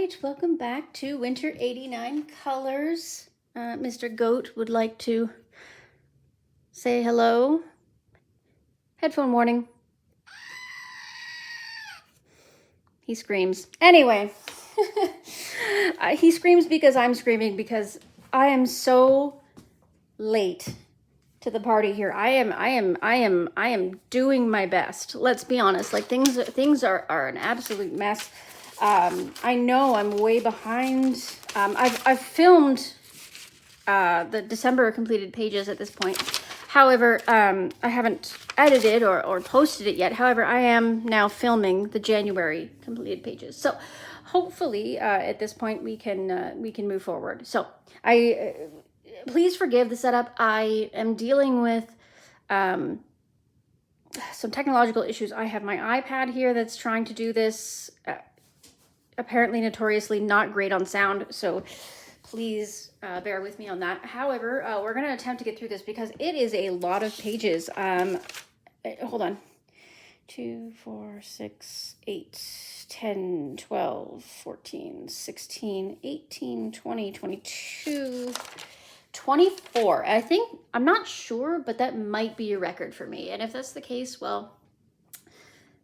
right, welcome back to Winter 89 Colors. Mr. Goat would like to say hello. Headphone warning. He screams. Anyway, he screams because I'm screaming because I am so late to the party here. I am doing my best. Let's be honest. Like things are an absolute mess. I know I'm way behind. I've filmed the December completed pages at this point. However, I haven't edited or posted it yet. However, I am now filming the January completed pages. So hopefully at this point we can move forward. So please forgive the setup. I am dealing with some technological issues. I have my iPad here that's trying to do this. Apparently notoriously not great on sound, so please bear with me on that. However, we're going to attempt to get through this because it is a lot of pages. Hold on. 2, 4, 6, 8, 10, 12, 14, 16, 18, 20, 22, 24. I think, I'm not sure, but that might be a record for me. And if that's the case, well,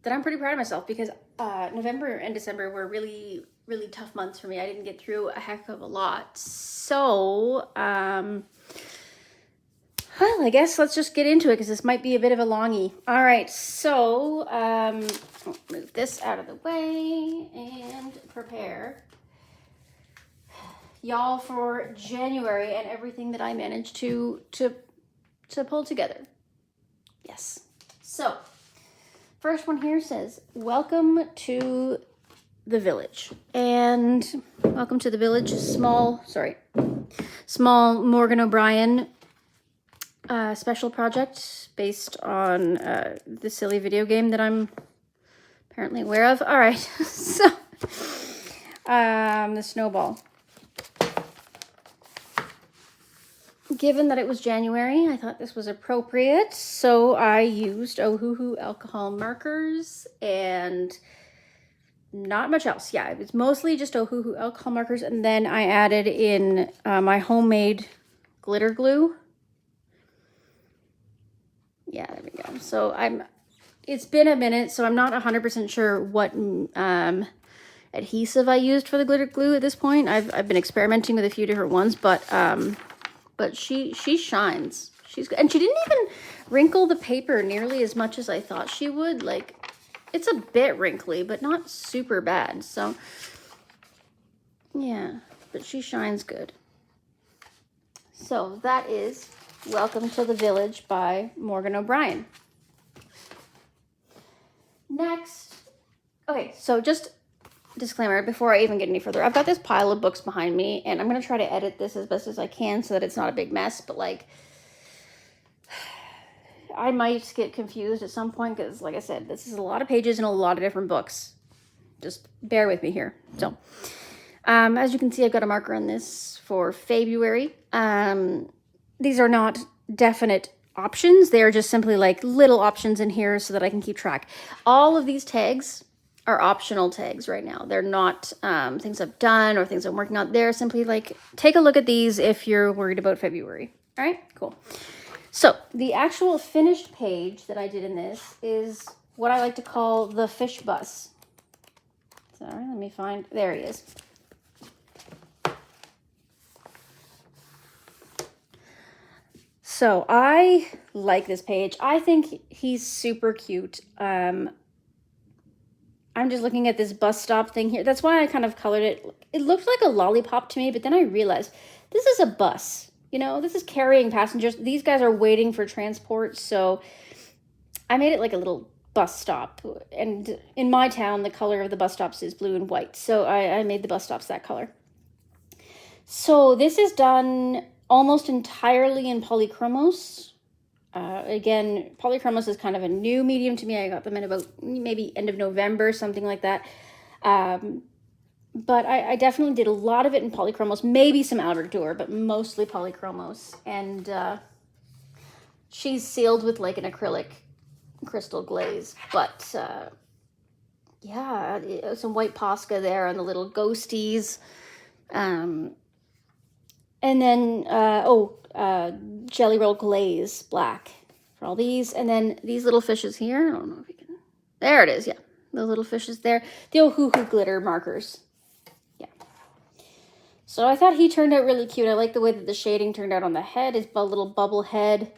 then I'm pretty proud of myself because November and December were really tough months for me. I didn't get through a heck of a lot. So, well, I guess let's just get into it because this might be a bit of a longie. All right, so move this out of the way and prepare y'all for January and everything that I managed to pull together. Yes. So, first one here says, welcome to the village. And welcome to the village, small Morgan O'Brien special project based on the silly video game that I'm apparently aware of. All right, so the snowball. Given that it was January, I thought this was appropriate, so I used Ohuhu alcohol markers and not much else. Yeah, it was mostly just Ohuhu alcohol markers, and then I added in my homemade glitter glue. Yeah, there we go. So it's been a minute, so I'm not 100% sure what adhesive I used for the glitter glue at this point. I've been experimenting with a few different ones, but she shines. And she didn't even wrinkle the paper nearly as much as I thought she would. Like, it's a bit wrinkly, but not super bad. So, yeah, but she shines good. So that is Welcome to the Village by Morgan O'Brien. Next, okay, so just disclaimer before I even get any further. I've got this pile of books behind me, and I'm going to try to edit this as best as I can so that it's not a big mess, but like, I might get confused at some point because, like I said, this is a lot of pages and a lot of different books. Just bear with me here. So, as you can see, I've got a marker on this for February. These are not definite options. They are just simply like little options in here so that I can keep track. All of these tags are optional tags right now. They're not things I've done or things I'm working on. They're simply like, take a look at these if you're worried about February. All right, cool. So the actual finished page that I did in this is what I like to call the fish bus. Sorry, let me find, there he is. So I like this page. I think he's super cute. I'm just looking at this bus stop thing here. That's why I kind of colored it. It looked like a lollipop to me, but then I realized this is a bus. You know, this is carrying passengers. These guys are waiting for transport, so I made it like a little bus stop. And in my town, the color of the bus stops is blue and white, so I made the bus stops that color. So this is done almost entirely in polychromos. Again, polychromos is kind of a new medium to me. I got them in about maybe end of November, something like that. But I definitely did a lot of it in polychromos, maybe some Albertour, but mostly polychromos. And she's sealed with like an acrylic crystal glaze. But yeah, some white Posca there and the little ghosties. And then, Jelly Roll Glaze Black for all these. And then these little fishes here. I don't know if you can. There it is, yeah. The little fishes there. The Ohuhu glitter markers. Yeah. So I thought he turned out really cute. I like the way that the shading turned out on the head. His little bubble head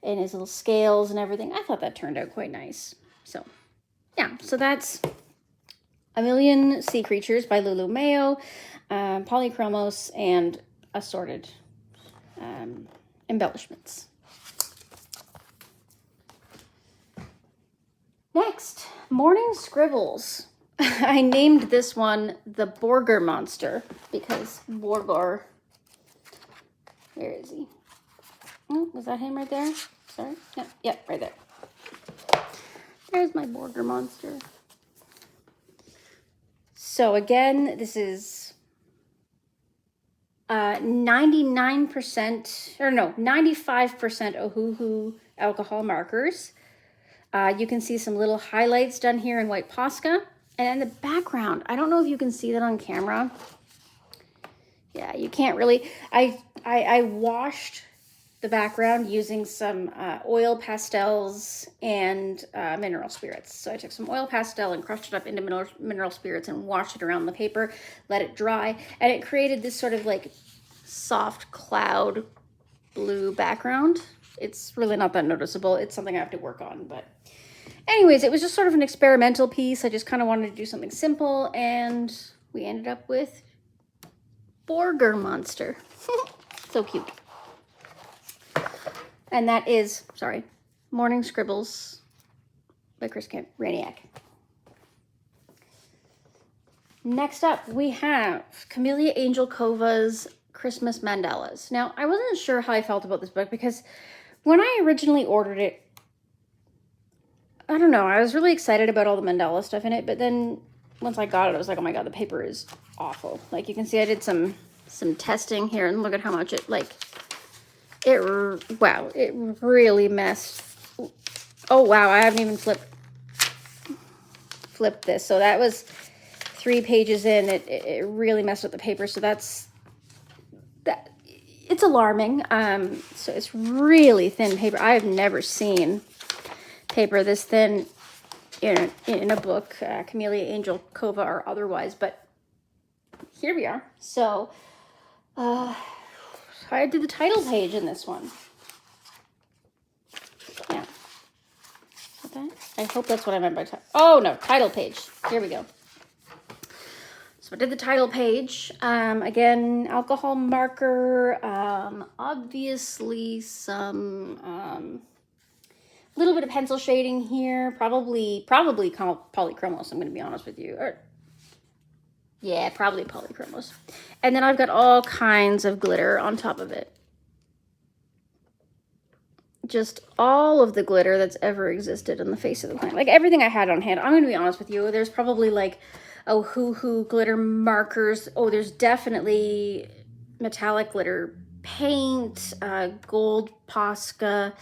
and his little scales and everything. I thought that turned out quite nice. So, yeah. So that's A Million Sea Creatures by Lulu Mayo, Polychromos, and assorted embellishments. Next, Morning Scribbles. I named this one the Borger Monster because Borger. Where is he? Oh, was that him right there? Sorry. Yep, right there. There's my Borger Monster. So again, this is 95% Ohuhu alcohol markers. You can see some little highlights done here in white Posca. And in the background, I don't know if you can see that on camera. Yeah, you can't really. I washed the background using some oil pastels and mineral spirits. So I took some oil pastel and crushed it up into mineral spirits and washed it around the paper, let it dry, and it created this sort of like soft cloud blue background. It's really not that noticeable. It's something I have to work on, but anyways, it was just sort of an experimental piece. I just kind of wanted to do something simple, and we ended up with Borger Monster. So cute. And that is, Morning Scribbles by Chris Rainiac. Next up, we have Camellia Angel-Kova's Christmas Mandalas. Now, I wasn't sure how I felt about this book because when I originally ordered it, I don't know, I was really excited about all the mandala stuff in it, but then once I got it, I was like, oh my god, the paper is awful. Like, you can see I did some testing here, and look at how much it really messed. Oh wow, I haven't even flipped this. So that was 3 pages in. It really messed up the paper. So it's alarming. So it's really thin paper. I have never seen paper this thin in a book, Camellia Angel-Kova or otherwise, but here we are. So I did the title page in this one. Yeah. Okay. I hope that's what I meant by title. Oh no, title page. Here we go. So I did the title page. Again, alcohol marker. Obviously some little bit of pencil shading here. Probably polychromos. I'm going to be honest with you. Yeah, probably polychromos. And then I've got all kinds of glitter on top of it. Just all of the glitter that's ever existed on the face of the planet. Like everything I had on hand. I'm going to be honest with you. There's probably like Ohuhu glitter markers. Oh, there's definitely metallic glitter paint, gold Posca,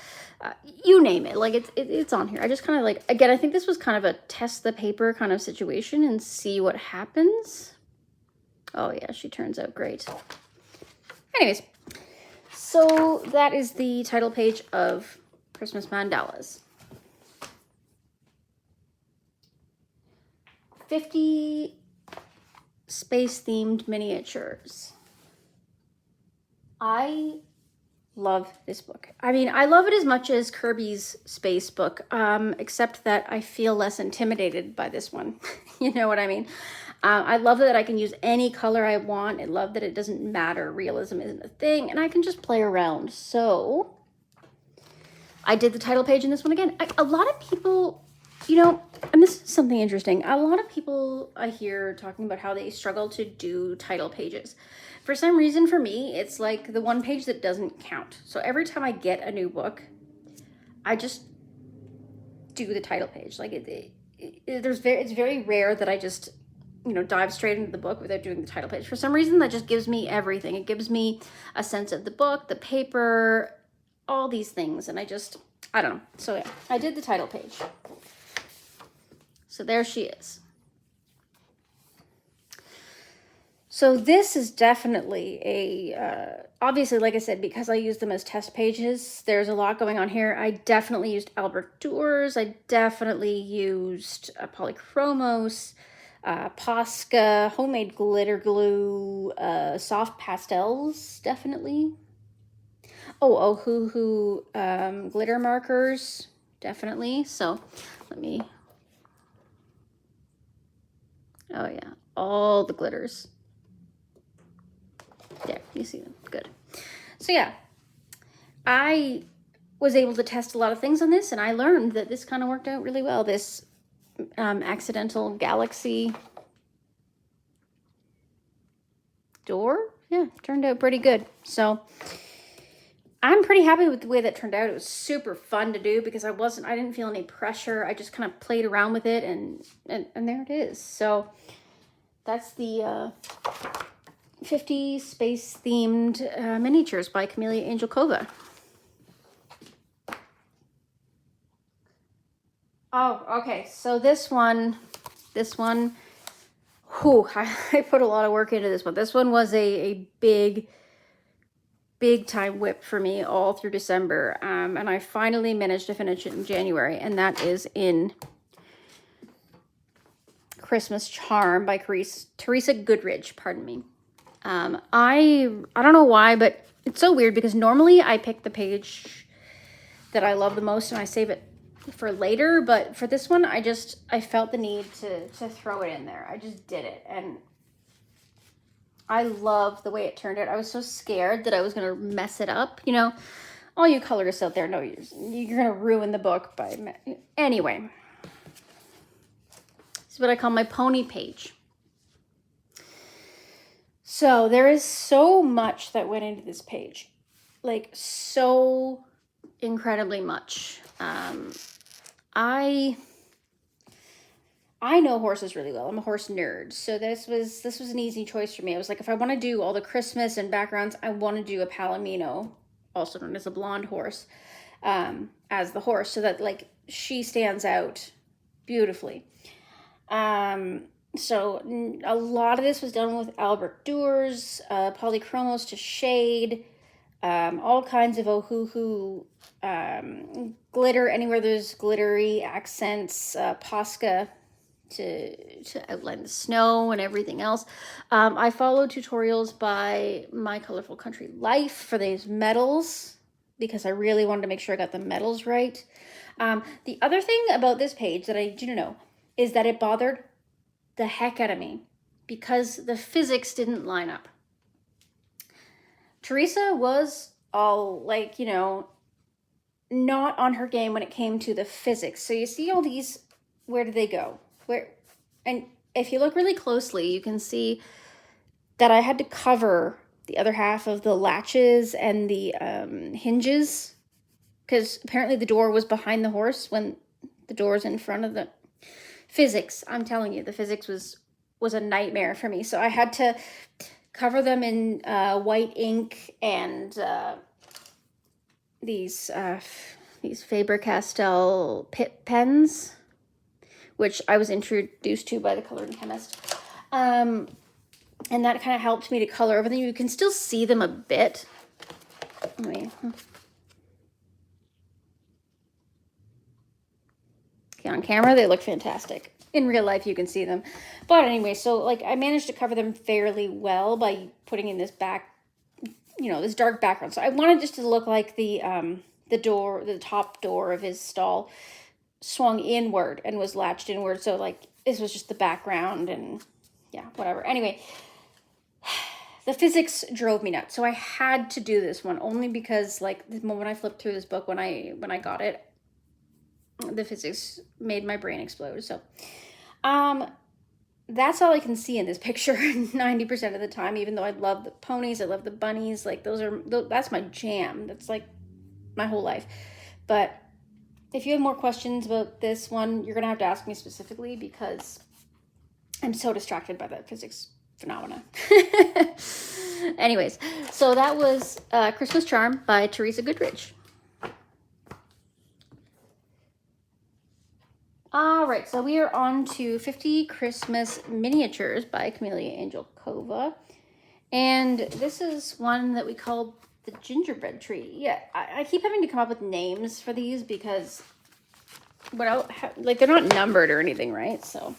you name it. Like it's on here. I just kind of like, again, I think this was kind of a test the paper kind of situation and see what happens. Oh yeah, she turns out great. Anyways, so that is the title page of Christmas Mandalas. 50 space-themed miniatures. I love this book. I mean, I love it as much as Kirby's space book, except that I feel less intimidated by this one. You know what I mean? I love that I can use any color I want. I love that it doesn't matter. Realism isn't a thing, and I can just play around. So I did the title page in this one again. A lot of people, you know, and this is something interesting. A lot of people I hear talking about how they struggle to do title pages. For some reason, for me, it's like the one page that doesn't count. So every time I get a new book, I just do the title page. Like it's very rare that I just, you know, dive straight into the book without doing the title page. For some reason, that just gives me everything. It gives me a sense of the book, the paper, all these things. And I don't know. So yeah, I did the title page. So there she is. So this is definitely obviously, like I said, because I use them as test pages, there's a lot going on here. I definitely used Albert Doors. I definitely used Polychromos, Posca, homemade glitter glue, soft pastels, definitely. Oh, Ohuhu glitter markers, definitely. So let me, oh yeah, all the glitters. There, you see them, good. So yeah, I was able to test a lot of things on this, and I learned that this kind of worked out really well. This accidental galaxy door, yeah, turned out pretty good. So I'm pretty happy with the way that turned out. It was super fun to do because I didn't feel any pressure. I just kind of played around with it, and there it is. So that's the 50 space themed miniatures by Camelia Angelkova. Oh, okay. So this one, whew, I put a lot of work into this one. This one was a big time whip for me all through December. And I finally managed to finish it in January, and that is in Christmas Charm by Teresa Goodridge, pardon me. I don't know why, but it's so weird because normally I pick the page that I love the most and I save it for later, but for this one I felt the need to throw it in there. I just did it, and I love the way it turned out. I was so scared that I was gonna mess it up. You know, all you colorists out there know you're gonna ruin the book by anyway. This is what I call my pony page. So there is so much that went into this page, like so incredibly much. I know horses really well. I'm a horse nerd, so this was an easy choice for me. I was like, if I want to do all the Christmas and backgrounds, I want to do a Palomino, also known as a blonde horse, as the horse, so that like she stands out beautifully. So a lot of this was done with Albert Doors, Polychromos to shade, all kinds of Ohuhu glitter anywhere there's glittery accents, Posca to outline the snow and everything else. I followed tutorials by My Colorful Country Life for these metals because I really wanted to make sure I got the metals right. The other thing about this page that I didn't know is that it bothered the heck out of me because the physics didn't line up. Teresa was all like, you know, not on her game when it came to the physics. So you see all these, where do they go? Where? And if you look really closely, you can see that I had to cover the other half of the latches and the hinges because apparently the door was behind the horse when the door's in front of the physics. I'm telling you, the physics was a nightmare for me. So I had to cover them in white ink and these Faber-Castell Pitt pens, which I was introduced to by the coloring chemist. And that kind of helped me to color everything. You can still see them a bit. Okay, on camera, they look fantastic. In real life, you can see them. But anyway, so like I managed to cover them fairly well by putting in this this dark background. So I wanted just to look like the top door of his stall swung inward and was latched inward. So like this was just the background and yeah, whatever. Anyway, the physics drove me nuts. So I had to do this one only because like the moment I flipped through this book when I got it, the physics made my brain explode. So that's all I can see in this picture 90% of the time, even though I love the ponies, I love the bunnies, like that's my jam. That's like my whole life. But if you have more questions about this one, you're gonna have to ask me specifically because I'm so distracted by that physics phenomena. Anyways, so that was Christmas Charm by Teresa Goodridge. All All right, so we are on to 50 Christmas Miniatures by Camellia Angelkova. And this is one that we call the gingerbread tree. Yeah, I keep having to come up with names for these because like they're not numbered or anything, right? So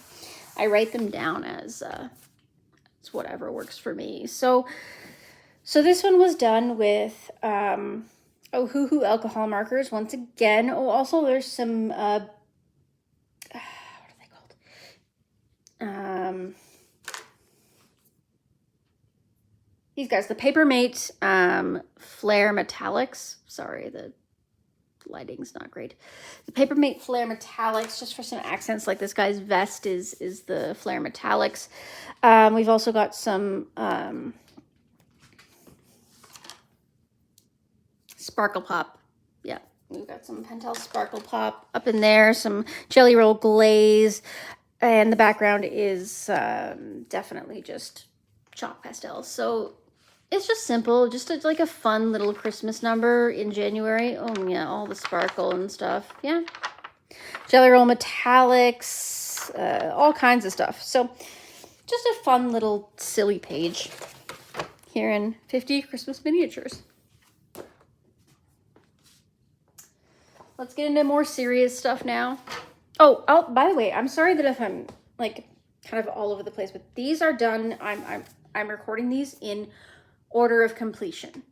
I write them down as it's whatever works for me. So this one was done with Ohuhu alcohol markers once again. Oh, also there's some what are they called? These guys, the Papermate Flare Metallics. Sorry, the lighting's not great. The Papermate Flare Metallics, just for some accents, like this guy's vest is the Flare Metallics. We've also got some Sparkle Pop. Yeah, we've got some Pentel Sparkle Pop up in there, some Jelly Roll Glaze, and the background is definitely just chalk pastels. So it's just simple, just like a fun little Christmas number in January. Oh yeah, all the sparkle and stuff. Yeah, Jelly Roll Metallics, all kinds of stuff. So just a fun little silly page here in 50 Christmas Miniatures. Let's get into more serious stuff now. Oh, by the way, I'm sorry that if I'm like kind of all over the place, but these are done. I'm recording these in order of completion.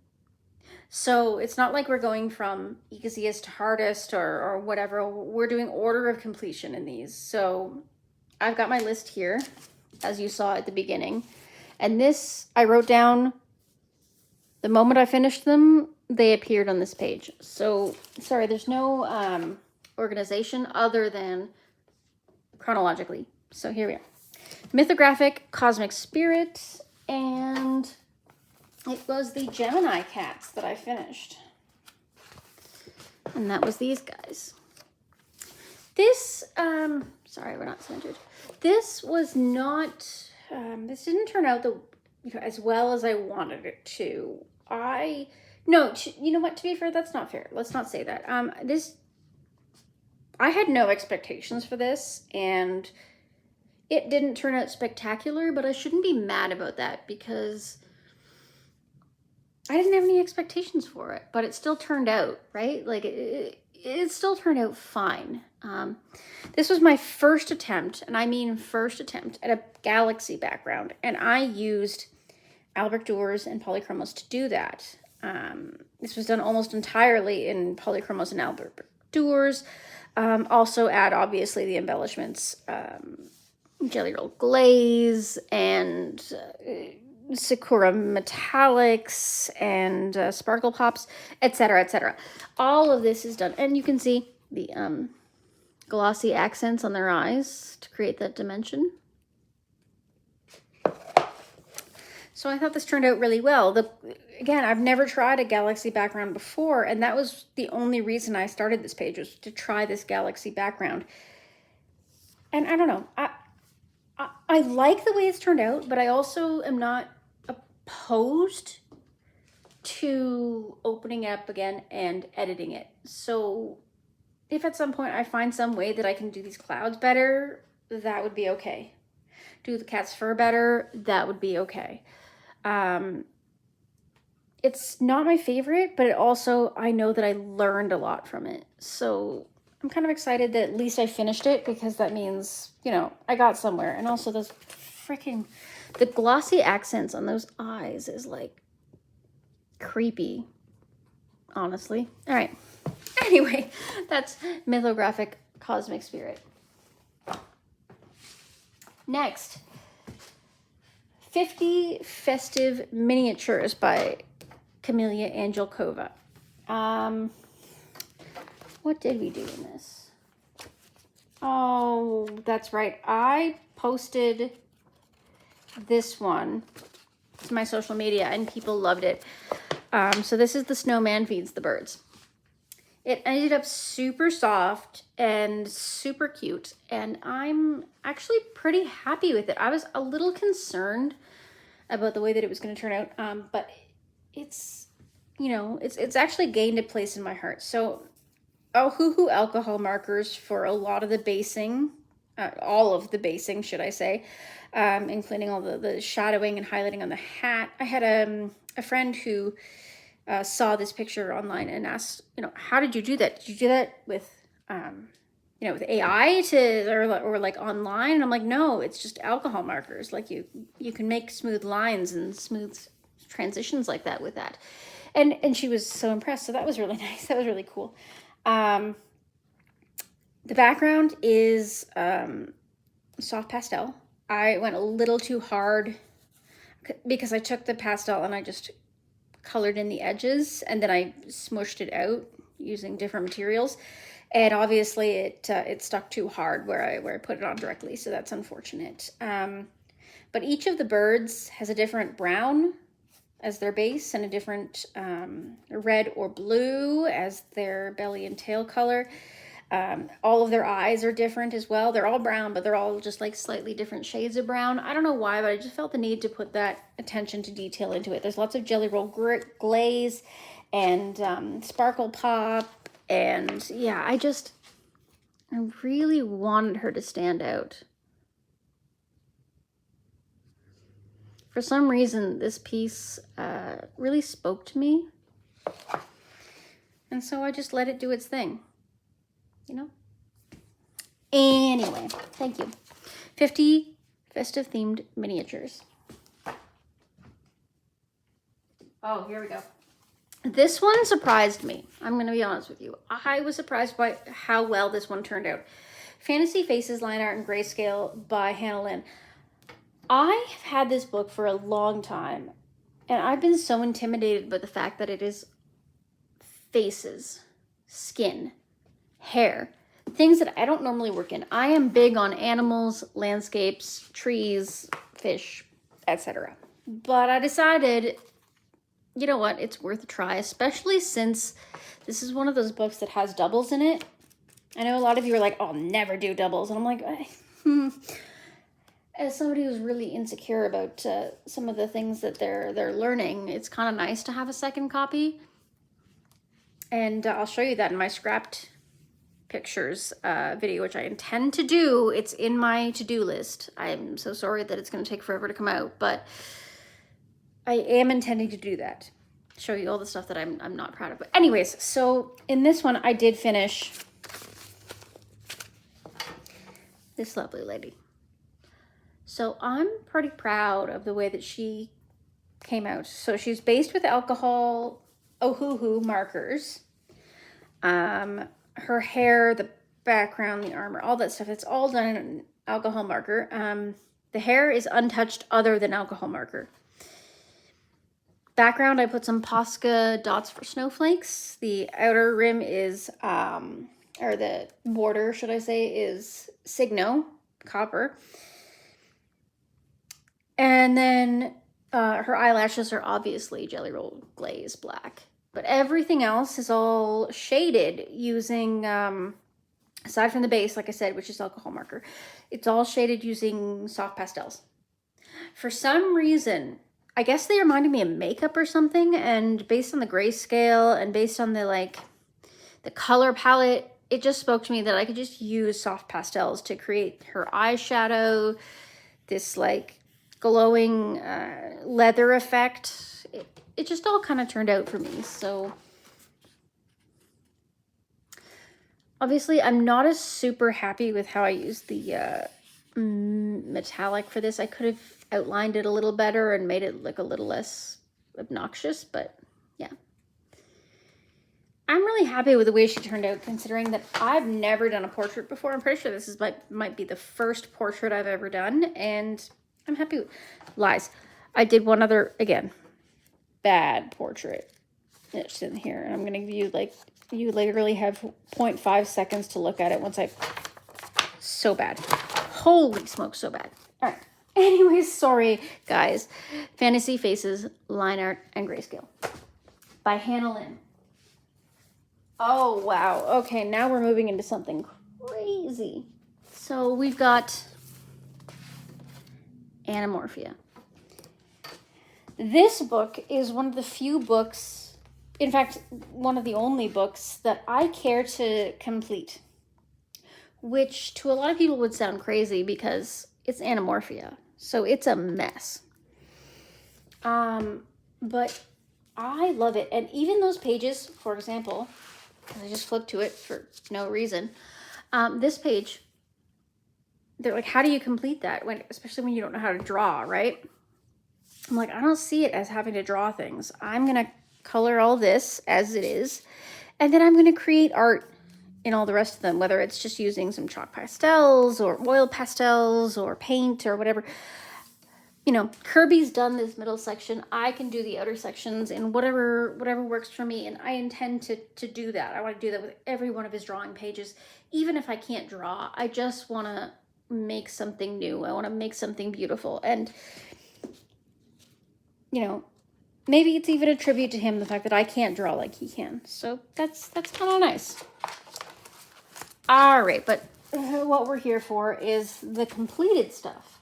So it's not like we're going from easiest to hardest or whatever. We're doing order of completion in these. So I've got my list here, as you saw at the beginning. And this, I wrote down the moment I finished them, they appeared on this page. So, sorry, there's no organization other than chronologically. So here we are. Mythographic Cosmic Spirit, and it was the Gemini Cats that I finished. And that was these guys. This, sorry, we're not centered. This was not, this didn't turn out as well as I wanted it to. No, you know what, to be fair, that's not fair. Let's not say that. I had no expectations for this, and it didn't turn out spectacular, but I shouldn't be mad about that because I didn't have any expectations for it, but it still turned out, right? Like, it still turned out fine. This was my first attempt, and I mean first attempt, at a galaxy background, and I used Albrecht Dürer and Polychromos to do that. This was done almost entirely in Polychromos and Albrecht Dürer. Also add, obviously, the embellishments, Jelly Roll Glaze and Sakura Metallics and Sparkle Pops, etc., etc. All of this is done. And you can see the glossy accents on their eyes to create that dimension. So I thought this turned out really well. Again, I've never tried a galaxy background before, and that was the only reason I started this page, was to try this galaxy background. And I don't know, I like the way it's turned out, but I also am not opposed to opening it up again and editing it. So if at some point I find some way that I can do these clouds better, that would be okay. Do the cat's fur better, that would be okay. It's not my favorite, but it also, I know that I learned a lot from it. So I'm kind of excited that at least I finished it, because that means, you know, I got somewhere. And also those the glossy accents on those eyes is like creepy, honestly. All right. Anyway, that's Mythographic Cosmic Spirit. Next, 50 Festive Miniatures by Camellia Angelkova. What did we do in this? Oh, that's right. I posted this one to my social media and people loved it. So this is The Snowman Feeds the Birds. It ended up super soft and super cute, and I'm actually pretty happy with it. I was a little concerned about the way that it was going to turn out, but it's, you know, it's actually gained a place in my heart. So Ohuhu alcohol markers for a lot of the basing, all of the basing, should I say, including all the shadowing and highlighting on the hat. I had a friend who saw this picture online and asked, how did you do that? Did you do that with, with AI or like online? And I'm like, no, it's just alcohol markers. Like you can make smooth lines and smooth transitions like that with that. And she was so impressed. So that was really nice. That was really cool. The background is soft pastel. I went a little too hard because I took the pastel and I just colored in the edges, and then I smushed it out using different materials, and obviously it stuck too hard where I put it on directly, so that's unfortunate. But each of the birds has a different brown as their base and a different red or blue as their belly and tail color. All of their eyes are different as well. They're all brown, but they're all just like slightly different shades of brown. I don't know why, but I just felt the need to put that attention to detail into it. There's lots of Jelly Roll glaze and sparkle pop. And yeah, I really wanted her to stand out. For some reason, this piece really spoke to me. And so I just let it do its thing. Anyway, thank you. 50 festive themed miniatures. Oh, here we go. This one surprised me. I'm going to be honest with you. I was surprised by how well this one turned out. Fantasy Faces Line Art and Grayscale by Hannah Lynn. I have had this book for a long time, and I've been so intimidated by the fact that it is faces, skin, hair, things that I don't normally work in. I am big on animals, landscapes, trees, fish, etc. But I decided, you know what, it's worth a try, especially since this is one of those books that has doubles in it. I know a lot of you are like, I'll never do doubles. And I'm like, As somebody who's really insecure about some of the things that they're learning, it's kind of nice to have a second copy. And I'll show you that in my scrapped pictures video, which I intend to do. It's in my to-do list. I'm so sorry that it's going to take forever to come out, but I am intending to do that. Show you all the stuff that I'm not proud of. But anyways, so in this one, I did finish this lovely lady. So I'm pretty proud of the way that she came out. So she's based with alcohol Ohuhu markers. Her hair, the background, the armor, all that stuff, it's all done in an alcohol marker. The hair is untouched other than alcohol marker. Background, I put some Posca dots for snowflakes. The outer rim is, or the border, should I say, is Signo, copper. And then her eyelashes are obviously Jelly Roll glaze black. But everything else is all shaded using, aside from the base, like I said, which is alcohol marker, it's all shaded using soft pastels. For some reason, I guess they reminded me of makeup or something, and based on the grayscale and based on the color palette, it just spoke to me that I could just use soft pastels to create her eyeshadow, this like glowing leather effect. It just all kind of turned out for me. So obviously I'm not as super happy with how I used the metallic for this. I could have outlined it a little better and made it look a little less obnoxious, but yeah. I'm really happy with the way she turned out, considering that I've never done a portrait before. I'm pretty sure this is might be the first portrait I've ever done, and I'm happy with lies. I did one other, again, bad portrait. It's in here, and I'm going to give you, you literally have 0.5 seconds to look at it once so bad. Holy smokes, so bad. All right. Anyways, sorry, guys. Fantasy Faces, Line Art, and Grayscale by Hannah Lynn. Oh, wow. Okay, now we're moving into something crazy. So we've got Anamorphia. This book is one of the few books, in fact, one of the only books that I care to complete. which to a lot of people would sound crazy because it's Anamorphia. So it's a mess. But I love it. And even those pages, for example, I just flipped to it for no reason. This page, they're like, how do you complete that? Especially when you don't know how to draw, right? I'm like, I don't see it as having to draw things. I'm going to color all this as it is. And then I'm going to create art in all the rest of them, whether it's just using some chalk pastels or oil pastels or paint or whatever. You know, Kirby's done this middle section. I can do the outer sections and whatever works for me. And I intend to do that. I want to do that with every one of his drawing pages. Even if I can't draw, I just want to make something new. I want to make something beautiful. And, you know, maybe it's even a tribute to him, the fact that I can't draw like he can. So that's kind of nice. All right, but what we're here for is the completed stuff.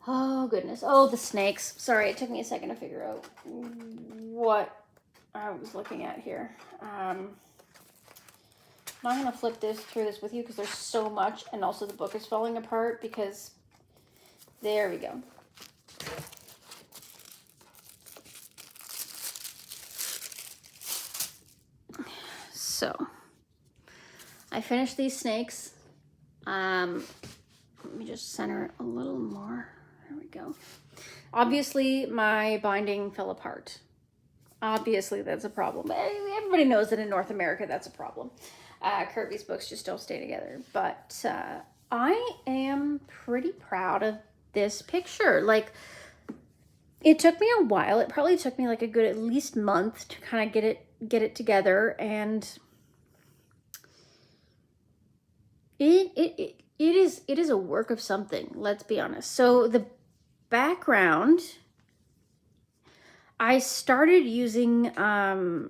Oh, goodness. Oh, the snakes. Sorry, it took me a second to figure out what I was looking at here. I'm not going to flip through this with you because there's so much, and also the book is falling apart because there we go. So, I finished these snakes. Let me just center it a little more. There we go. Obviously, my binding fell apart. Obviously, that's a problem. Everybody knows that in North America, that's a problem. Kirby's books just don't stay together. But I am pretty proud of this picture. Like, it took me a while. It probably took me like a good at least month to kind of get it together, and it is a work of something. Let's be honest. So the background, I started using a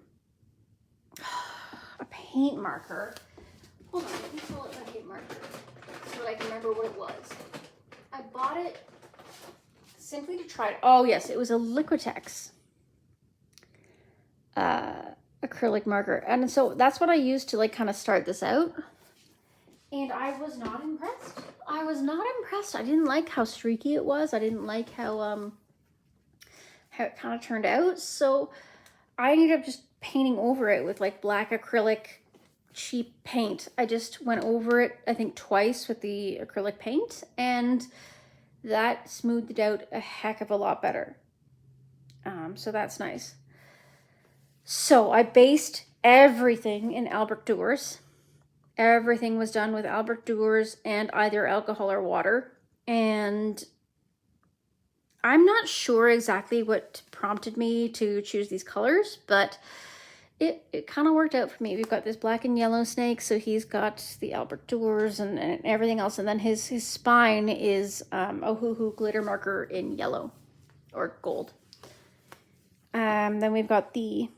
paint marker. Hold on, let me pull up my paint marker so that I can remember what it was. I bought it simply to try it. Oh yes, it was a Liquitex acrylic marker. And so that's what I used to like kind of start this out. And I was not impressed. I was not impressed. I didn't like how streaky it was. I didn't like how it kind of turned out. So I ended up just painting over it with like black acrylic cheap paint. I just went over it, I think, twice with the acrylic paint, and that smoothed it out a heck of a lot better. So that's nice. So I based everything in Albrecht Dürer. Everything was done with Albrecht Dürer and either alcohol or water. And I'm not sure exactly what prompted me to choose these colors, but it kind of worked out for me. We've got this black and yellow snake, so he's got the Albrecht Dürer and everything else. And then his spine is Ohuhu glitter marker in yellow or gold. Then we've got the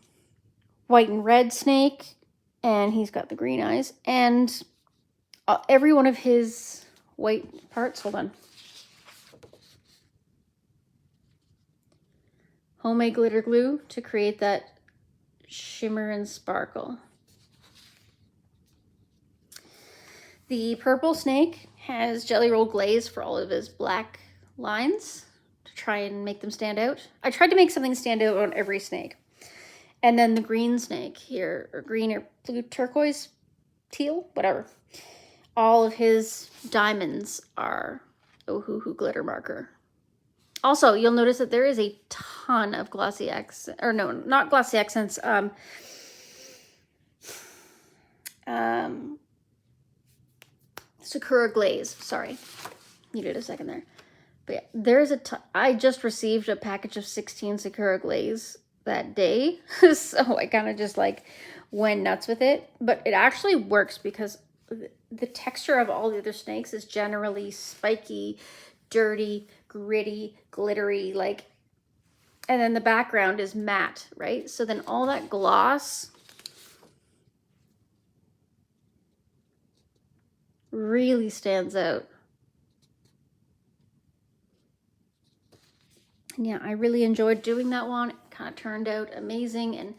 white and red snake, and he's got the green eyes. And every one of his white parts, hold on. Homemade glitter glue to create that shimmer and sparkle. The purple snake has Jelly Roll glaze for all of his black lines to try and make them stand out. I tried to make something stand out on every snake. And then the green snake here, or green or blue turquoise, teal, whatever. All of his diamonds are Ohuhu glitter marker. Also, you'll notice that there is a ton of glossy accents, or no, not glossy accents, Sakura glaze, sorry. Needed a second there. But yeah, there's a ton. I just received a package of 16 Sakura glaze that day, so I kind of just like went nuts with it. But it actually works because the texture of all the other snakes is generally spiky, dirty, gritty, glittery, like, and then the background is matte, right? So then all that gloss really stands out. And yeah, I really enjoyed doing that one. It kind of turned out amazing, and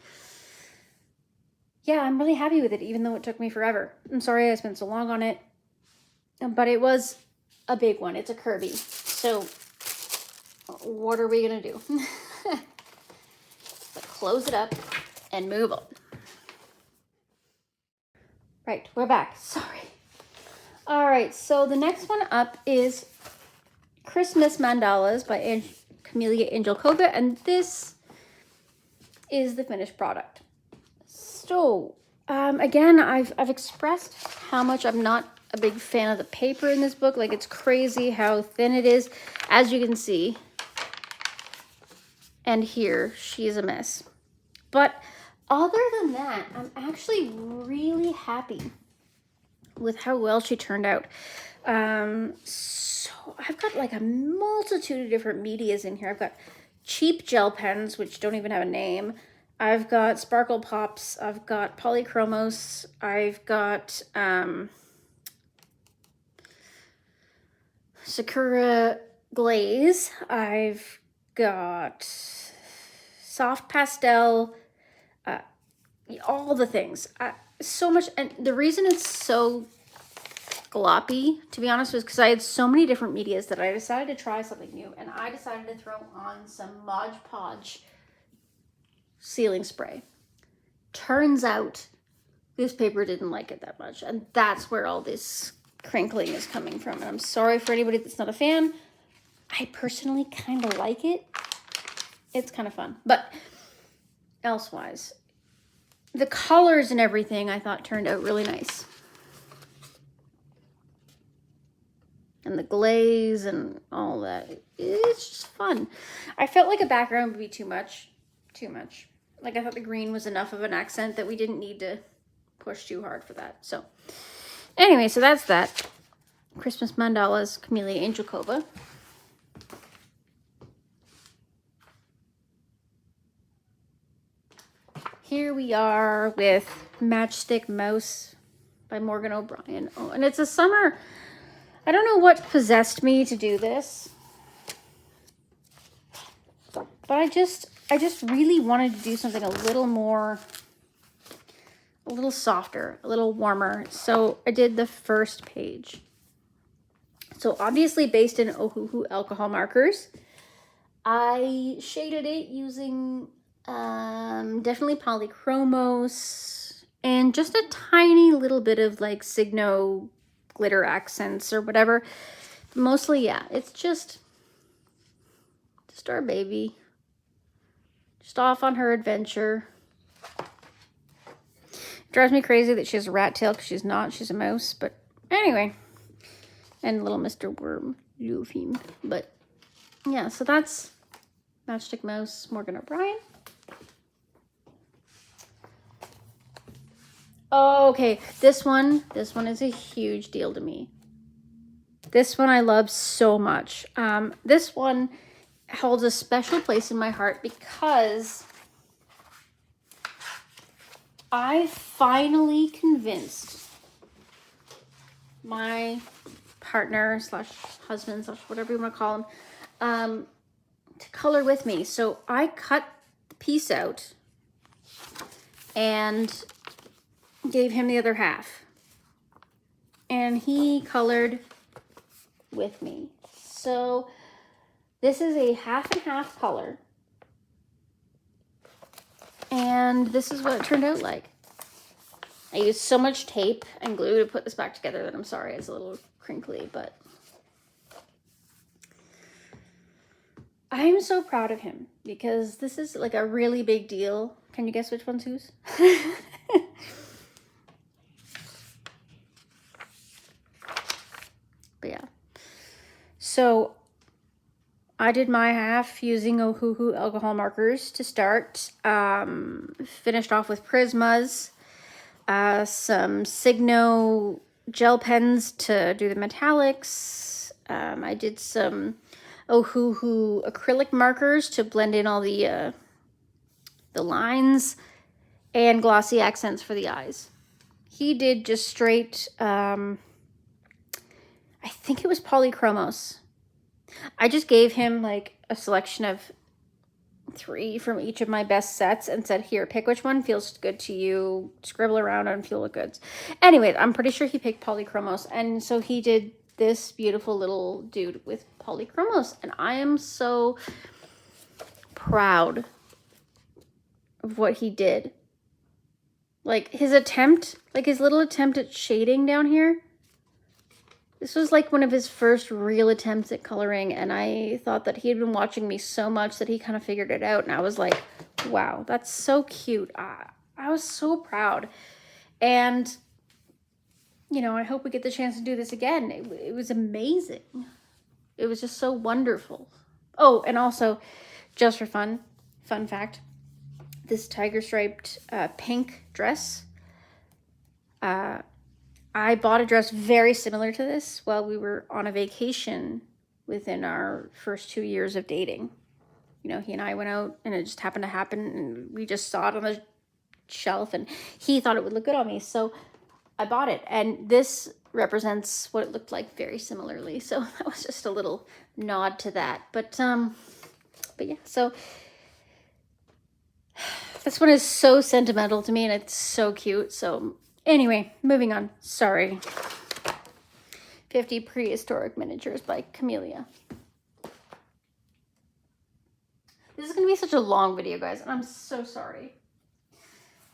yeah, I'm really happy with it, even though it took me forever. I'm sorry I spent so long on it, but it was a big one. It's a Kirby. So what are we going to do? Let's close it up and move on. Right, we're back. Sorry. All right, so the next one up is Christmas Mandalas by Camellia Angelkova, and this is the finished product. So, again, I've expressed how much I'm not a big fan of the paper in this book. Like, it's crazy how thin it is, as you can see. And here, she is a mess. But other than that, I'm actually really happy with how well she turned out. So I've got like a multitude of different medias in here. I've got cheap gel pens, which don't even have a name. I've got Sparkle Pops. I've got Polychromos. I've got Sakura Glaze. I've got Soft Pastel. All the things. So much. And the reason it's so gloppy, to be honest, was because I had so many different medias that I decided to try something new. And I decided to throw on some Mod Podge sealing spray. Turns out this paper didn't like it that much, and that's where all this crinkling is coming from. And I'm sorry for anybody that's not a fan. I personally kind of like it. It's kind of fun. But elsewise, the colors and everything I thought turned out really nice. And the glaze and all that. It's just fun. I felt like a background would be too much. Like, I thought the green was enough of an accent that we didn't need to push too hard for that. So, anyway, so that's that. Christmas Mandalas, Camellia Angelkova. Here we are with Matchstick Mouse by Morgan O'Brien. Oh, and it's a summer. I don't know what possessed me to do this, but I just really wanted to do something a little more, a little softer, a little warmer. So I did the first page. So obviously based in Ohuhu alcohol markers, I shaded it using definitely Polychromos and just a tiny little bit of like Signo glitter accents or whatever. Mostly, yeah, it's just our baby. Just off on her adventure. It drives me crazy that she has a rat tail because she's not. She's a mouse. But anyway. And little Mr. Worm. Luffy. But yeah, so that's Matchstick Mouse, Morgan O'Brien. Okay, this one is a huge deal to me. This one I love so much. This one holds a special place in my heart because I finally convinced my partner slash husband slash whatever you want to call him to color with me. So I cut the piece out and gave him the other half. And he colored with me. So this is a half and half color. And this is what it turned out like. I used so much tape and glue to put this back together that I'm sorry it's a little crinkly, but I'm so proud of him because this is like a really big deal. Can you guess which one's whose? But yeah. So I did my half using Ohuhu alcohol markers to start. Finished off with Prismas. Some Signo gel pens to do the metallics. I did some Ohuhu acrylic markers to blend in all the lines and glossy accents for the eyes. He did just straight, I think it was Polychromos. I just gave him like a selection of 3 from each of my best sets and said, here, pick which one feels good to you, scribble around on Feel It Goods. Anyway, I'm pretty sure he picked Polychromos, and so he did this beautiful little dude with Polychromos, and I am so proud of what he did. Like, his attempt, like his little attempt at shading down here, this was like one of his first real attempts at coloring, and I thought that he had been watching me so much that he kind of figured it out, and I was like, wow, that's so cute. I was so proud. And, you know, I hope we get the chance to do this again. It was amazing. It was just so wonderful. Oh, and also, just for fun fact, this tiger striped pink dress, I bought a dress very similar to this while we were on a vacation within our first 2 years of dating. You know, he and I went out and it just happened to happen, and we just saw it on the shelf and he thought it would look good on me. So I bought it, and this represents what it looked like very similarly. So that was just a little nod to that. But yeah, so this one is so sentimental to me and it's so cute. So anyway, moving on. Sorry. 50 Prehistoric Miniatures by Camellia. This is going to be such a long video, guys, and I'm so sorry.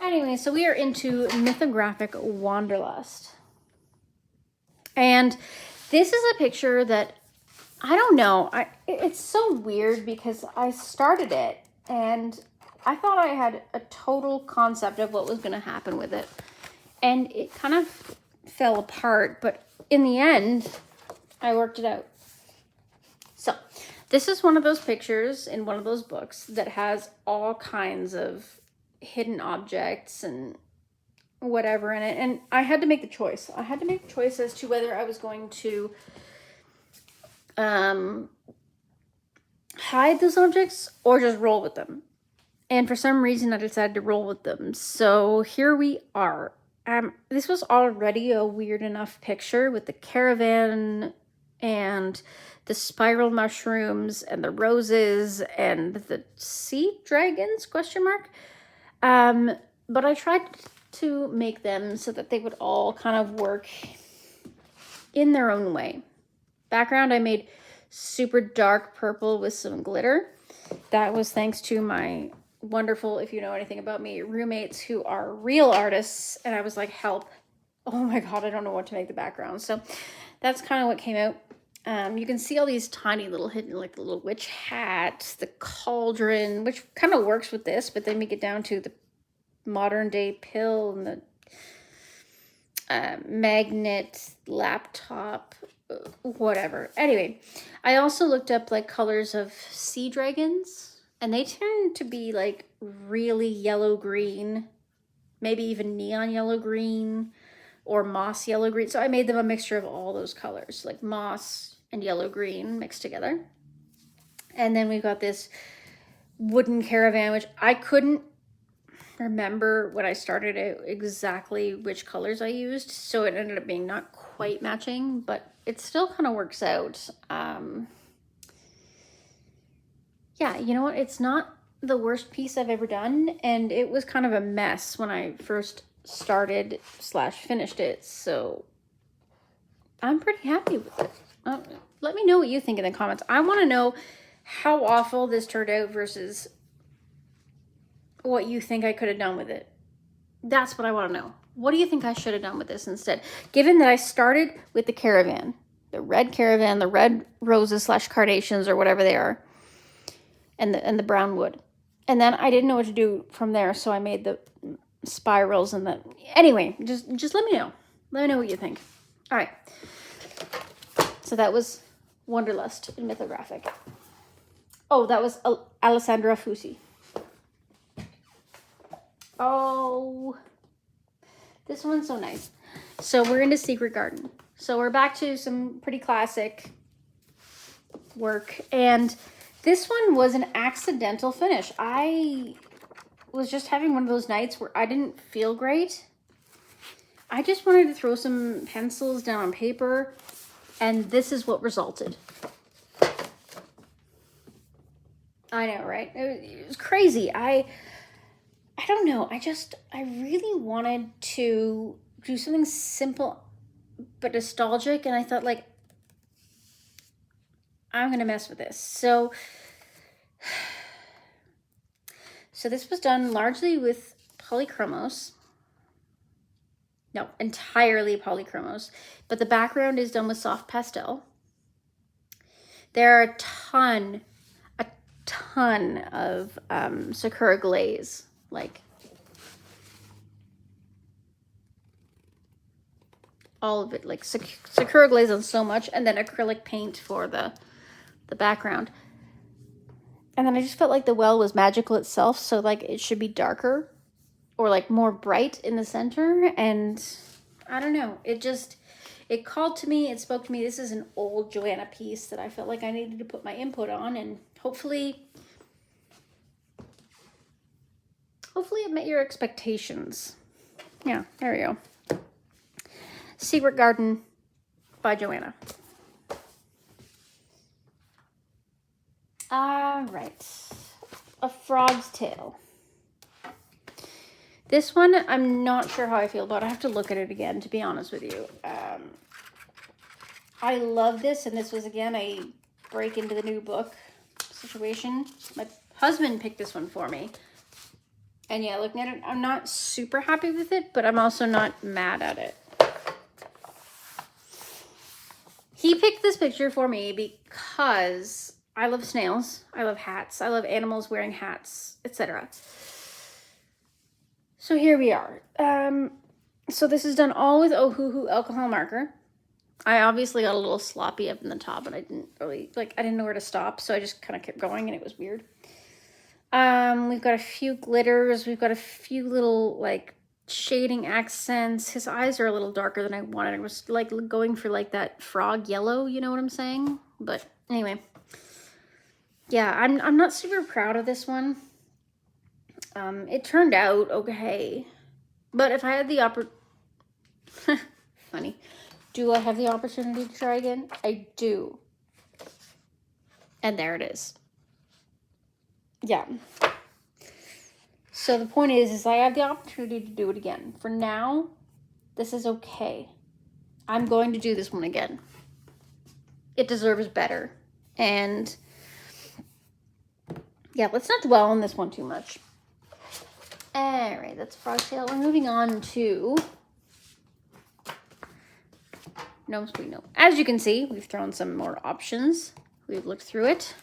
Anyway, so we are into Mythographic Wanderlust. And this is a picture that, I don't know, it's so weird because I started it and I thought I had a total concept of what was going to happen with it. And it kind of fell apart, but in the end, I worked it out. So, this is one of those pictures in one of those books that has all kinds of hidden objects and whatever in it. And I had to make the choice. I had to make the choice as to whether I was going to hide those objects or just roll with them. And for some reason, I decided to roll with them. So here we are. This was already a weird enough picture with the caravan and the spiral mushrooms and the roses and the sea dragons, ? But I tried to make them so that they would all kind of work in their own way. Background, I made super dark purple with some glitter. That was thanks to my wonderful, if you know anything about me, roommates who are real artists. And I was like, help. Oh my God, I don't know what to make the background. So that's kind of what came out. You can see all these tiny little hidden, like the little witch hat, the cauldron, which kind of works with this, but then we get down to the modern day pill and the magnet, laptop, whatever. Anyway, I also looked up like colors of sea dragons, and they tend to be like really yellow green, maybe even neon yellow green or moss yellow green. So I made them a mixture of all those colors, like moss and yellow green mixed together. And then we've got this wooden caravan, which I couldn't remember when I started it exactly which colors I used. So it ended up being not quite matching, but it still kind of works out. Yeah, you know what? It's not the worst piece I've ever done. And it was kind of a mess when I first started / finished it. So I'm pretty happy with it. Let me know what you think in the comments. I want to know how awful this turned out versus what you think I could have done with it. That's what I want to know. What do you think I should have done with this instead? Given that I started with the caravan, the red caravan, the red roses / carnations or whatever they are, and the brown wood. And then I didn't know what to do from there, so I made the spirals and the... Anyway, just let me know. Let me know what you think. All right. So that was Wanderlust in Mythographic. Oh, that was Alessandra Fusi. Oh, this one's so nice. So we're into Secret Garden. So we're back to some pretty classic work. And this one was an accidental finish. I was just having one of those nights where I didn't feel great. I just wanted to throw some pencils down on paper, and this is what resulted. I know, right? It was crazy. I don't know. I really wanted to do something simple but nostalgic, and I thought, like, I'm gonna mess with this. So this was done largely with polychromos. No, entirely polychromos, but the background is done with soft pastel. There are a ton of Sakura glaze, like all of it, like Sakura glaze on so much, and then acrylic paint for the background. And then I just felt like the well was magical itself, so like it should be darker or like more bright in the center. And I don't know, it called to me, it spoke to me. This is an old Joanna piece that I felt like I needed to put my input on, and hopefully it met your expectations. Yeah, there we go. Secret Garden by Joanna. All right, A Frog's Tale. This one, I'm not sure how I feel about. I have to look at it again, to be honest with you. I love this, and this was, again, a break into the new book situation. My husband picked this one for me. And yeah, looking at it, I'm not super happy with it, but I'm also not mad at it. He picked this picture for me because I love snails, I love hats, I love animals wearing hats, etc. So here we are. So this is done all with Ohuhu alcohol marker. I obviously got a little sloppy up in the top, and I didn't know where to stop, so I just kind of kept going, and it was weird. We've got a few glitters. We've got a few little, like, shading accents. His eyes are a little darker than I wanted. I was, like, going for, like, that frog yellow, you know what I'm saying? But anyway. Yeah, I'm not super proud of this one. It turned out okay. But if I had the funny. Do I have the opportunity to try again? I do. And there it is. Yeah. So the point is I have the opportunity to do it again. For now, this is okay. I'm going to do this one again. It deserves better. And yeah, let's not dwell on this one too much. All right, that's Frog's Tale. We're moving on to Gnome Sweet Gnome. As you can see, we've thrown some more options. We've looked through it.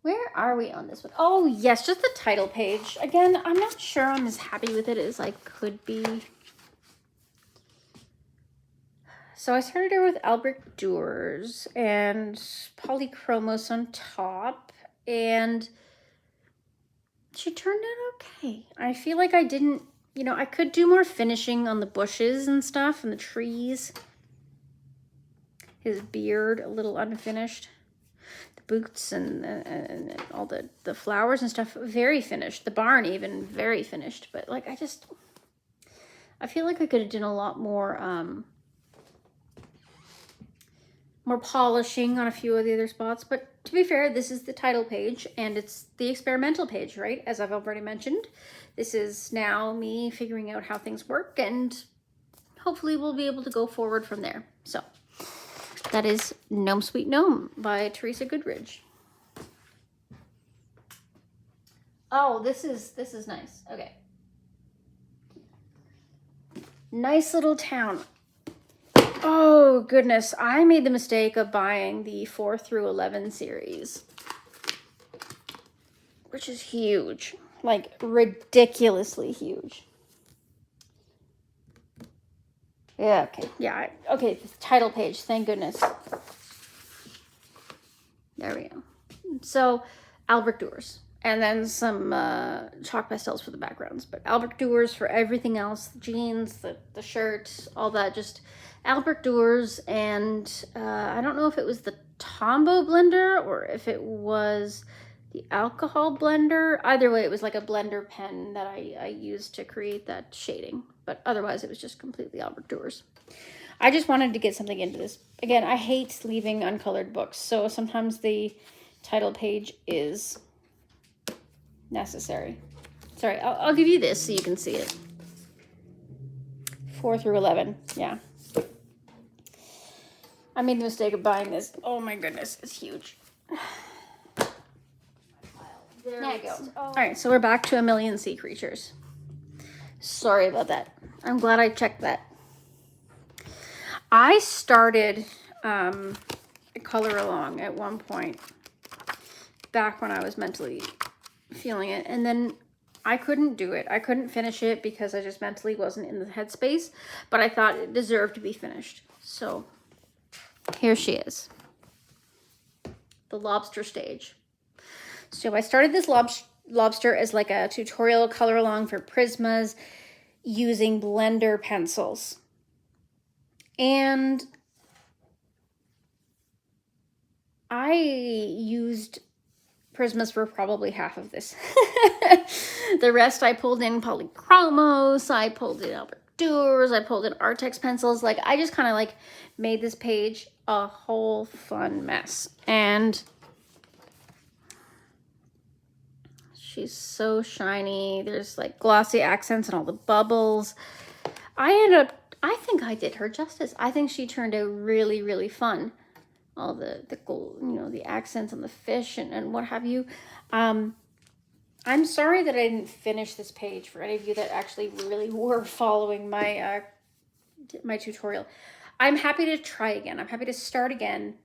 Where are we on this one? Oh, yes, just the title page. Again, I'm not sure I'm as happy with it as I could be. So I started her with Albrecht Dürer and polychromos on top, and she turned out okay. I feel like I didn't, I could do more finishing on the bushes and stuff and the trees. His beard, a little unfinished. Boots and all the flowers and stuff, very finished. The barn even very finished. But like I feel like I could have done a lot more more polishing on a few of the other spots. But to be fair, this is the title page, and it's the experimental page, right? As I've already mentioned, this is now me figuring out how things work, and hopefully we'll be able to go forward from there. So that is Gnome Sweet Gnome by Teresa Goodridge. Oh, this is nice. Okay. Nice little town. Oh, goodness. I made the mistake of buying the 4 through 11 series, which is huge. Like, ridiculously huge. Yeah, okay. Yeah, okay, title page, thank goodness. There we go. So, Albrecht Dürer. And then some chalk pastels for the backgrounds. But Albrecht Dürer for everything else. The jeans, the shirt, all that. Just Albrecht Dürer. And I don't know if it was the Tombow blender or if it was the alcohol blender. Either way, it was like a blender pen that I used to create that shading. But otherwise, it was just completely Albrecht Dürer. I just wanted to get something into this. Again, I hate leaving uncolored books, so sometimes the title page is necessary. Sorry, I'll give you this so you can see it. 4 through 11, yeah. I made the mistake of buying this. Oh my goodness, it's huge. There we go. All right, so we're back to A Million Sea Creatures. Sorry about that. I'm glad I checked that. I started Color Along at one point, back when I was mentally feeling it, and then I couldn't do it. I couldn't finish it because I just mentally wasn't in the headspace, but I thought it deserved to be finished. So here she is, the lobster stage. So I started this lobster as like a tutorial color along for Prismas using blender pencils. And I used Prismas for probably half of this. The rest I pulled in Polychromos, I pulled in Albert Durer, I pulled in Artex pencils. Like, I just kind of like made this page a whole fun mess. And she's so shiny. There's like glossy accents and all the bubbles. I think I did her justice. I think she turned out really, really fun. All the gold, you know, the accents on the fish and what have you. I'm sorry that I didn't finish this page for any of you that actually really were following my my tutorial. I'm happy to try again. I'm happy to start again,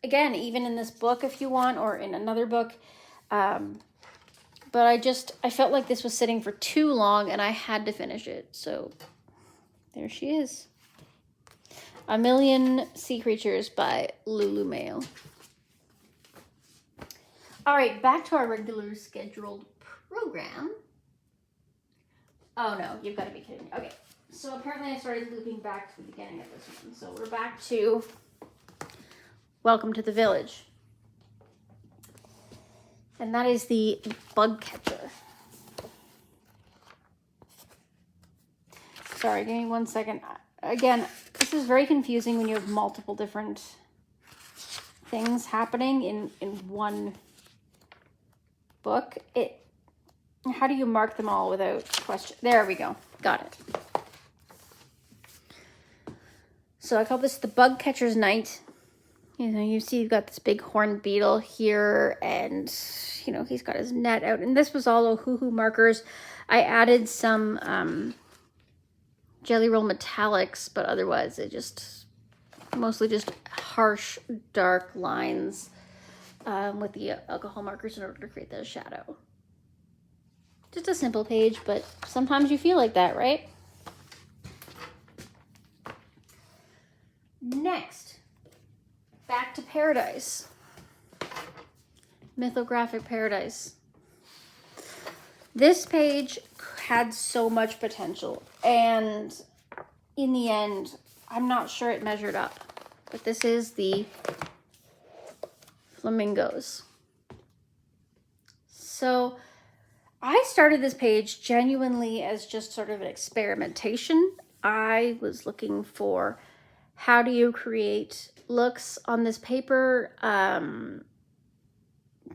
even in this book if you want, or in another book. But I felt like this was sitting for too long and I had to finish it. So there she is. A Million Sea Creatures by Lulu Mayo. All right, back to our regular scheduled program. Oh no, you've got to be kidding me. Okay, so apparently I started looping back to the beginning of this one. So we're back to Welcome to the Village. And that is the Bug Catcher. Sorry, give me 1 second. Again, this is very confusing when you have multiple different things happening in one book. How do you mark them all without question? There we go. Got it. So I call this the Bug Catcher's Night. You know, you see you've got this big horned beetle here, and, you know, he's got his net out. And this was all Ohuhu markers. I added some Jelly Roll metallics, but otherwise it just mostly just harsh, dark lines with the alcohol markers in order to create the shadow. Just a simple page, but sometimes you feel like that, right? Next, back to Paradise. Mythographic Paradise. This page had so much potential, and in the end, I'm not sure it measured up. But this is the flamingos. So I started this page genuinely as just sort of an experimentation. I was looking for how do you create looks on this paper.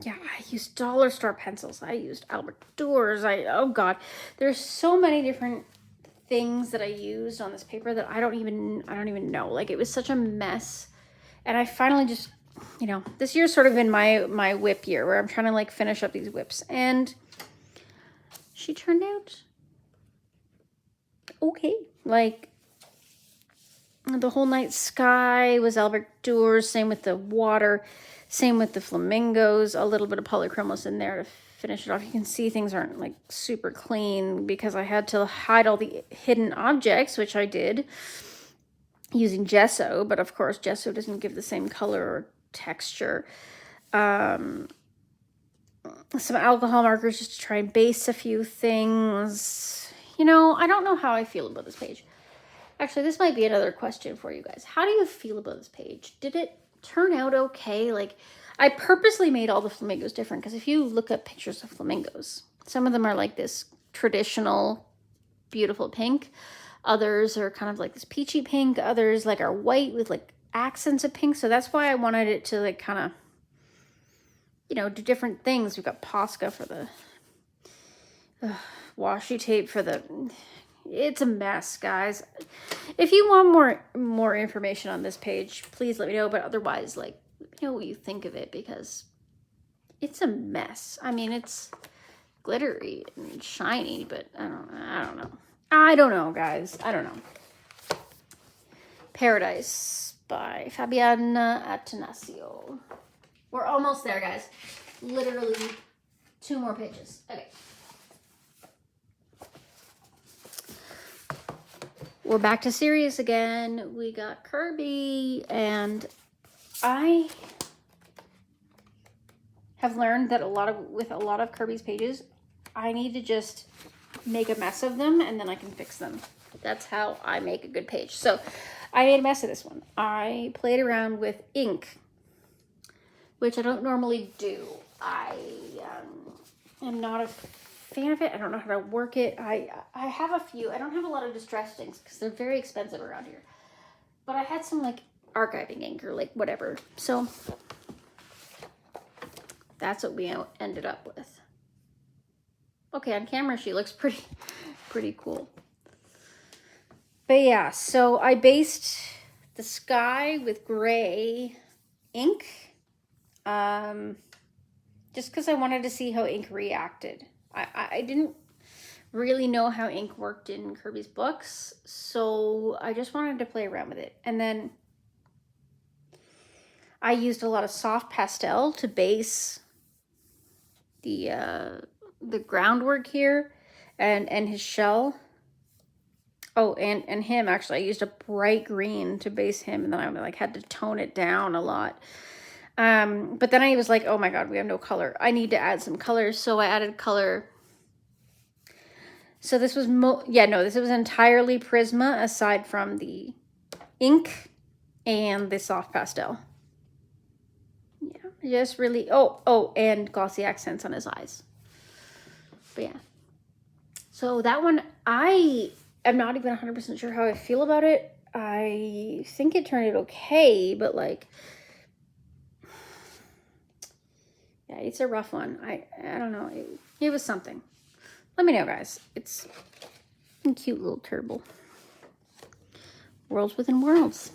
Yeah, I used dollar store pencils. I used Albert Durers. Oh God, there's so many different things that I used on this paper that I don't even know. Like, it was such a mess. And I finally just, you know, this year's sort of been my whip year where I'm trying to like finish up these whips, and she turned out okay. Like, the whole night sky was Albert Durer, same with the water, same with the flamingos, a little bit of Polychromos in there to finish it off. You can see things aren't like super clean because I had to hide all the hidden objects, which I did using gesso, but of course gesso doesn't give the same color or texture. Some alcohol markers just to try and base a few things. You know, I don't know how I feel about this page. Actually, this might be another question for you guys. How do you feel about this page? Did it turn out okay? Like, I purposely made all the flamingos different because if you look at pictures of flamingos, some of them are like this traditional, beautiful pink. Others are kind of like this peachy pink. Others like are white with like accents of pink. So that's why I wanted it to like kind of, you know, do different things. We've got Posca for the washi tape for the... It's a mess, guys. If you want more information on this page, please let me know. But otherwise, like, let me know what you think of it, because it's a mess. I mean, it's glittery and shiny, but I don't know, guys. I don't know. Paradise by Fabiana Attanasio. We're almost there, guys. Literally 2 more pages. Okay. We're back to Sirius again. We got Kirby, and I have learned that with a lot of Kirby's pages, I need to just make a mess of them and then I can fix them. That's how I make a good page. So I made a mess of this one. I played around with ink, which I don't normally do. I am not a fan of it. I don't know how to work it. I have a few. I don't have a lot of distress inks because they're very expensive around here. But I had some like archiving ink or like whatever. So that's what we ended up with. Okay, on camera she looks pretty cool. But yeah, so I based the sky with gray ink. Just because I wanted to see how ink reacted. I didn't really know how ink worked in Kirby's books, so I just wanted to play around with it. And then I used a lot of soft pastel to base the groundwork here and his shell. Oh, and him, actually, I used a bright green to base him, and then I like had to tone it down a lot. But then I was like, oh my god, we have no color. I need to add some colors, so I added color. So this was, this was entirely Prisma, aside from the ink and the soft pastel. Yeah, just really, and glossy accents on his eyes. But yeah. So that one, I am not even 100% sure how I feel about it. I think it turned out okay, but like... Yeah, it's a rough one. I don't know. It was something. Let me know, guys. It's a cute little turtle. Worlds within worlds.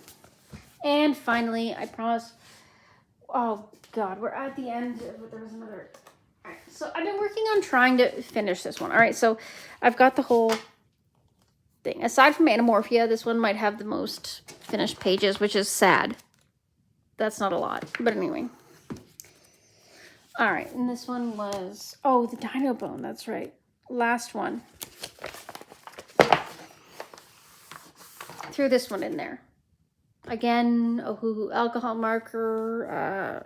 And finally, I promise... Oh, God. We're at the end. There was another... All right. So I've been working on trying to finish this one. All right. So I've got the whole thing. Aside from Anamorphia, this one might have the most finished pages, which is sad. That's not a lot. But anyway... All right, and this one was, the Dino Bone, that's right. Last one. Threw this one in there. Again, Ohuhu alcohol marker,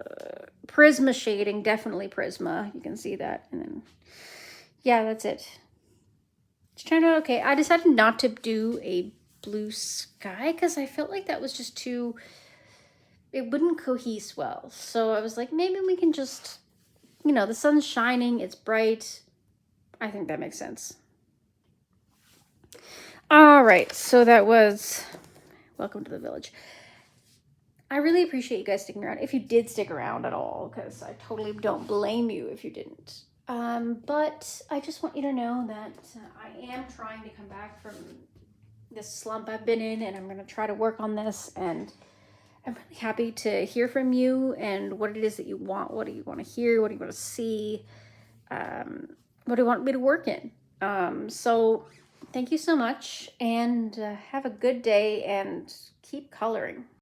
Prisma shading, definitely Prisma. You can see that. And then, yeah, that's it. It's turned out okay. I decided not to do a blue sky because I felt like that was just too, it wouldn't cohese well. So I was like, maybe we can just... You know, the sun's shining, it's bright. I think that makes sense. All right, so that was Welcome to the Village. I really appreciate you guys sticking around, if you did stick around at all, because I totally don't blame you if you didn't. But I just want you to know that I am trying to come back from this slump I've been in, and I'm going to try to work on this, and I'm really happy to hear from you and what it is that you want. What do you want to hear? What do you want to see? What do you want me to work in? So thank you so much, and have a good day, and keep coloring.